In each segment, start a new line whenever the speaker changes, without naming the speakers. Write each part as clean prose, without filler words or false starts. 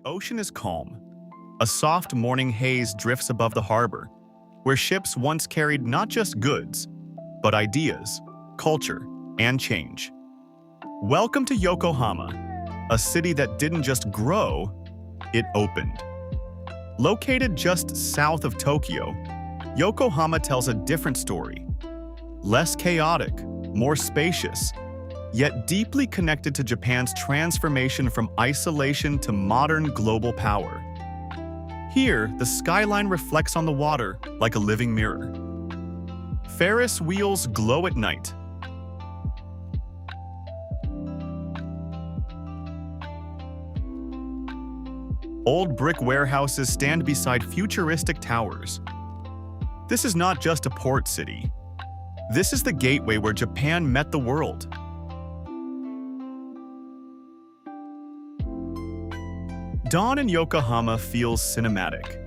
ocean is calm. A soft morning haze drifts above the harbor, where ships once carried not just goods, but ideas, culture, and change. Welcome to Yokohama, a city that didn't just grow, it opened. Located just south of Tokyo, Yokohama tells a different story. Less chaotic, more spacious, yet deeply connected to Japan's transformation from isolation to modern global power. Here, the skyline reflects on the water like a living mirror. Ferris wheels glow at night. Old brick warehouses stand beside futuristic towers. This is not just a port city. This is the gateway where Japan met the world. Dawn in Yokohama feels cinematic.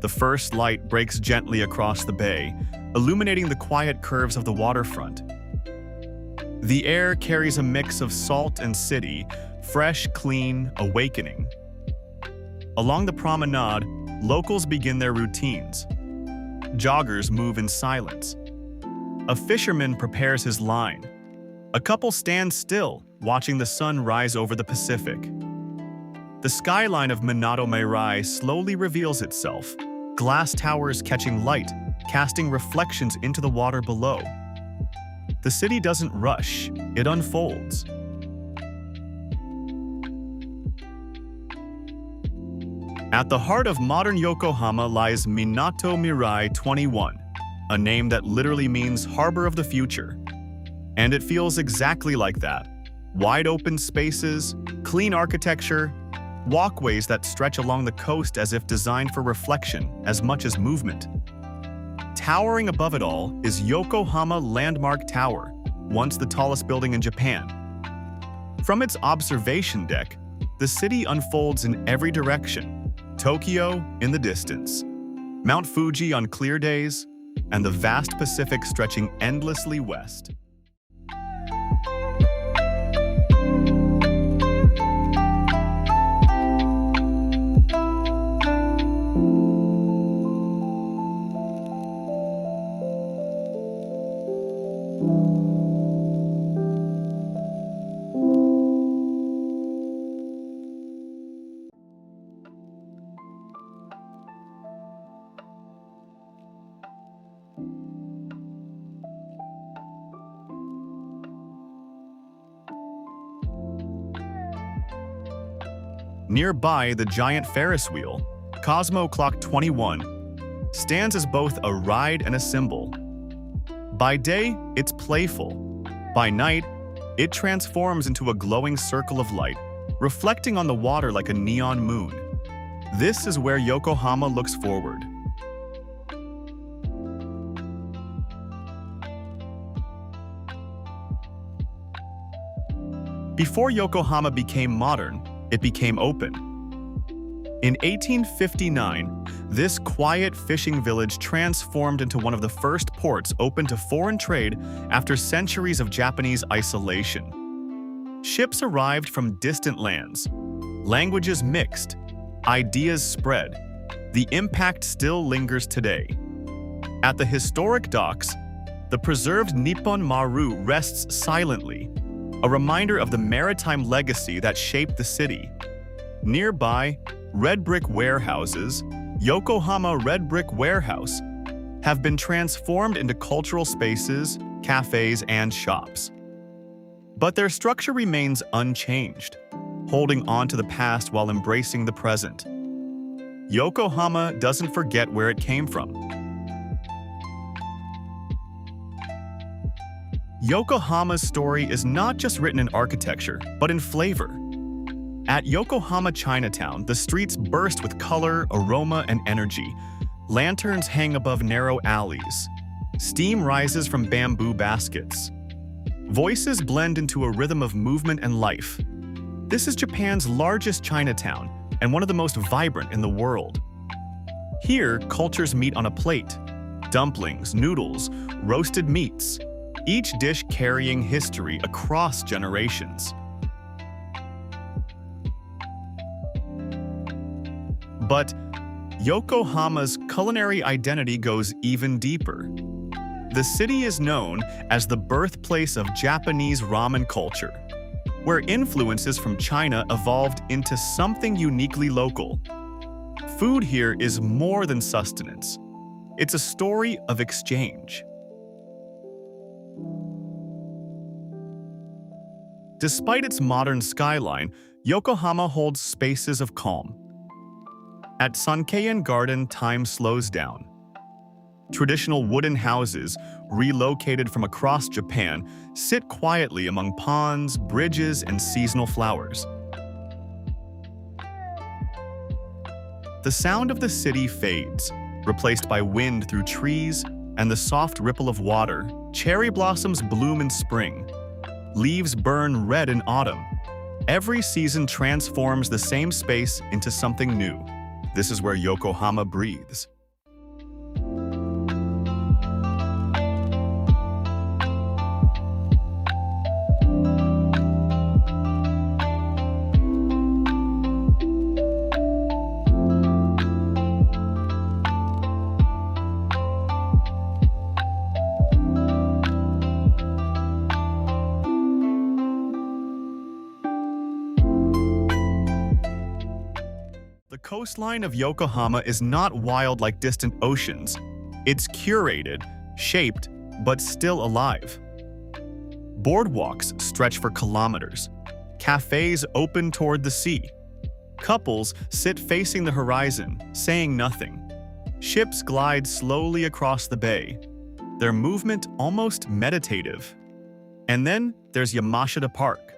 The first light breaks gently across the bay, illuminating the quiet curves of the waterfront. The air carries a mix of salt and city, fresh, clean, awakening. Along the promenade, locals begin their routines. Joggers move in silence. A fisherman prepares his line. A couple stands still, watching the sun rise over the Pacific. The skyline of Minato Mirai slowly reveals itself, glass towers catching light, casting reflections into the water below. The city doesn't rush, it unfolds. At the heart of modern Yokohama lies Minato Mirai 21, a name that literally means Harbor of the Future. And it feels exactly like that. Wide open spaces, clean architecture, walkways that stretch along the coast as if designed for reflection as much as movement. Towering above it all is Yokohama Landmark Tower, once the tallest building in Japan. From its observation deck, the city unfolds in every direction. Tokyo in the distance, Mount Fuji on clear days, and the vast Pacific stretching endlessly west. Nearby, the giant Ferris wheel, Cosmo Clock 21, stands as both a ride and a symbol. By day, it's playful. By night, it transforms into a glowing circle of light, reflecting on the water like a neon moon. This is where Yokohama looks forward. Before Yokohama became modern, it became open. In 1859, this quiet fishing village transformed into one of the first ports open to foreign trade after centuries of Japanese isolation. Ships arrived from distant lands. Languages mixed. Ideas spread. The impact still lingers today. At the historic docks, the preserved Nippon Maru rests silently, a reminder of the maritime legacy that shaped the city. Nearby, red brick warehouses, Yokohama Red Brick Warehouse, have been transformed into cultural spaces, cafes, and shops. But their structure remains unchanged, holding on to the past while embracing the present. Yokohama doesn't forget where it came from. Yokohama's story is not just written in architecture, but in flavor. At Yokohama Chinatown, the streets burst with color, aroma, and energy. Lanterns hang above narrow alleys. Steam rises from bamboo baskets. Voices blend into a rhythm of movement and life. This is Japan's largest Chinatown and one of the most vibrant in the world. Here, cultures meet on a plate. Dumplings, noodles, roasted meats, each dish carrying history across generations. But Yokohama's culinary identity goes even deeper. The city is known as the birthplace of Japanese ramen culture, where influences from China evolved into something uniquely local. Food here is more than sustenance. It's a story of exchange. Despite its modern skyline, Yokohama holds spaces of calm. At Sankeien Garden, time slows down. Traditional wooden houses, relocated from across Japan, sit quietly among ponds, bridges, and seasonal flowers. The sound of the city fades, replaced by wind through trees and the soft ripple of water. Cherry blossoms bloom in spring. Leaves burn red in autumn. Every season transforms the same space into something new. This is where Yokohama breathes. The coastline of Yokohama is not wild like distant oceans. It's curated, shaped, but still alive. Boardwalks stretch for kilometers. Cafes open toward the sea. Couples sit facing the horizon, saying nothing. Ships glide slowly across the bay, their movement almost meditative. And then there's Yamashita Park,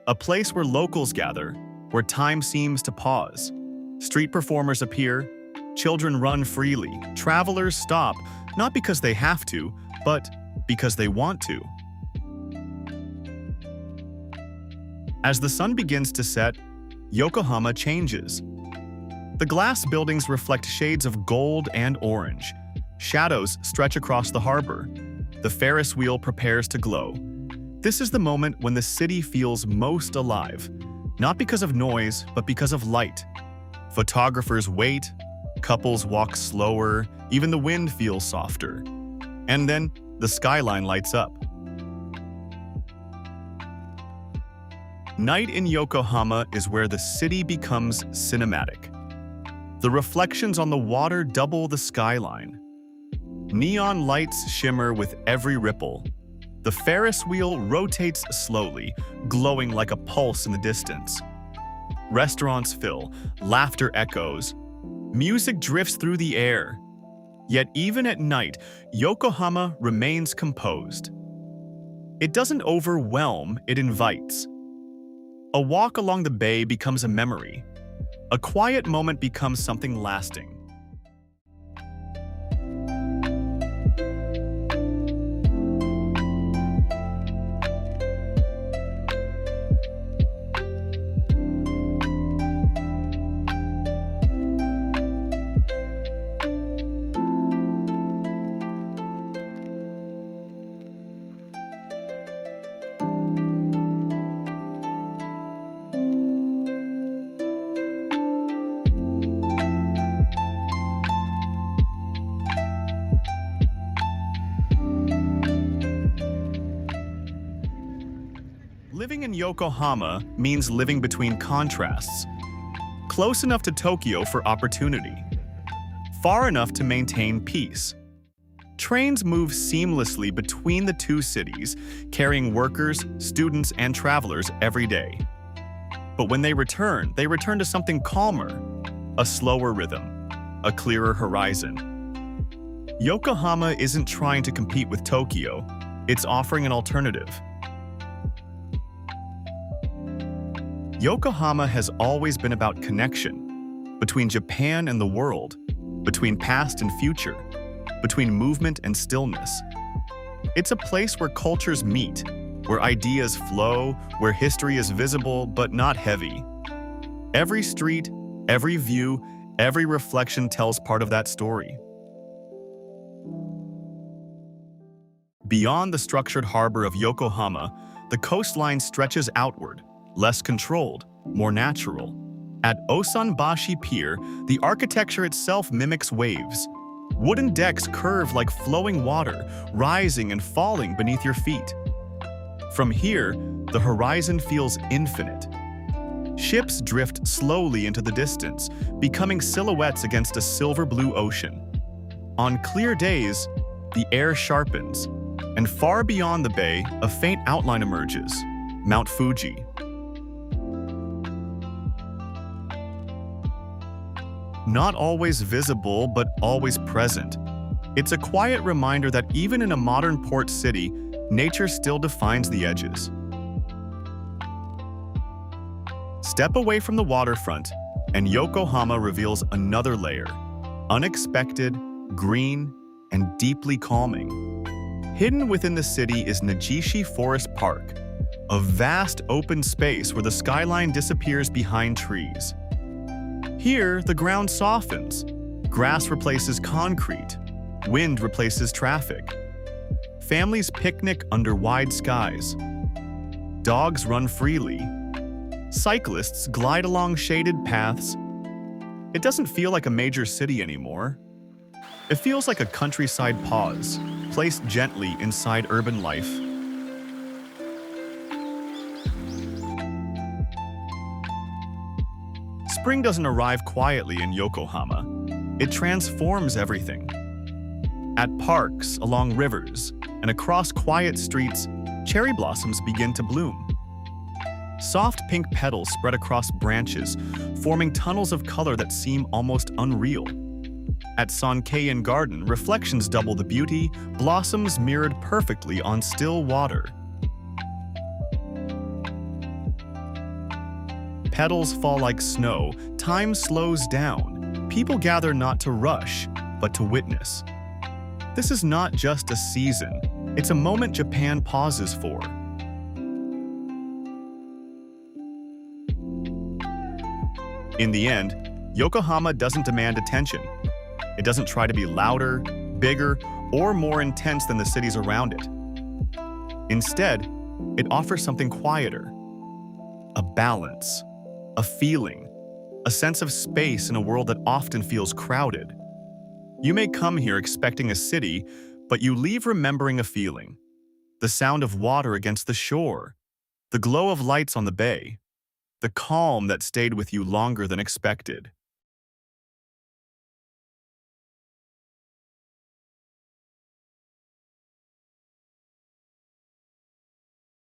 a place where locals gather, where time seems to pause. Street performers appear, children run freely, travelers stop, not because they have to, but because they want to. As the sun begins to set, Yokohama changes. The glass buildings reflect shades of gold and orange. Shadows stretch across the harbor. The Ferris wheel prepares to glow. This is the moment when the city feels most alive, not because of noise, but because of light. Photographers wait, couples walk slower, even the wind feels softer. And then the skyline lights up. Night in Yokohama is where the city becomes cinematic. The reflections on the water double the skyline. Neon lights shimmer with every ripple. The Ferris wheel rotates slowly, glowing like a pulse in the distance. Restaurants fill, laughter echoes. Music drifts through the air. Yet even at night, Yokohama remains composed. It doesn't overwhelm, it invites. A walk along the bay becomes a memory. A quiet moment becomes something lasting. Living in Yokohama means living between contrasts. Close enough to Tokyo for opportunity. Far enough to maintain peace. Trains move seamlessly between the two cities, carrying workers, students, and travelers every day. But when they return to something calmer, a slower rhythm, a clearer horizon. Yokohama isn't trying to compete with Tokyo, it's offering an alternative. Yokohama has always been about connection, between Japan and the world, between past and future, between movement and stillness. It's a place where cultures meet, where ideas flow, where history is visible but not heavy. Every street, every view, every reflection tells part of that story. Beyond the structured harbor of Yokohama, the coastline stretches outward, less controlled, more natural. At Osanbashi Pier, the architecture itself mimics waves. Wooden decks curve like flowing water, rising and falling beneath your feet. From here, the horizon feels infinite. Ships drift slowly into the distance, becoming silhouettes against a silver-blue ocean. On clear days, the air sharpens, and far beyond the bay, a faint outline emerges, Mount Fuji. Not always visible, but always present. It's a quiet reminder that even in a modern port city, nature still defines the edges. Step away from the waterfront, and Yokohama reveals another layer, unexpected, green, and deeply calming. Hidden within the city is Nagishi Forest Park, a vast open space where the skyline disappears behind trees. Here, the ground softens. Grass replaces concrete. Wind replaces traffic. Families picnic under wide skies. Dogs run freely. Cyclists glide along shaded paths. It doesn't feel like a major city anymore. It feels like a countryside pause, placed gently inside urban life. Spring doesn't arrive quietly in Yokohama. It transforms everything. At parks, along rivers, and across quiet streets, cherry blossoms begin to bloom. Soft pink petals spread across branches, forming tunnels of color that seem almost unreal. At Sankeien Garden, reflections double the beauty, blossoms mirrored perfectly on still water. Petals fall like snow, time slows down. People gather not to rush, but to witness. This is not just a season, it's a moment Japan pauses for. In the end, Yokohama doesn't demand attention. It doesn't try to be louder, bigger, or more intense than the cities around it. Instead, it offers something quieter, a balance, a feeling, a sense of space in a world that often feels crowded. You may come here expecting a city, but you leave remembering a feeling. The sound of water against the shore, the glow of lights on the bay, the calm that stayed with you longer than expected.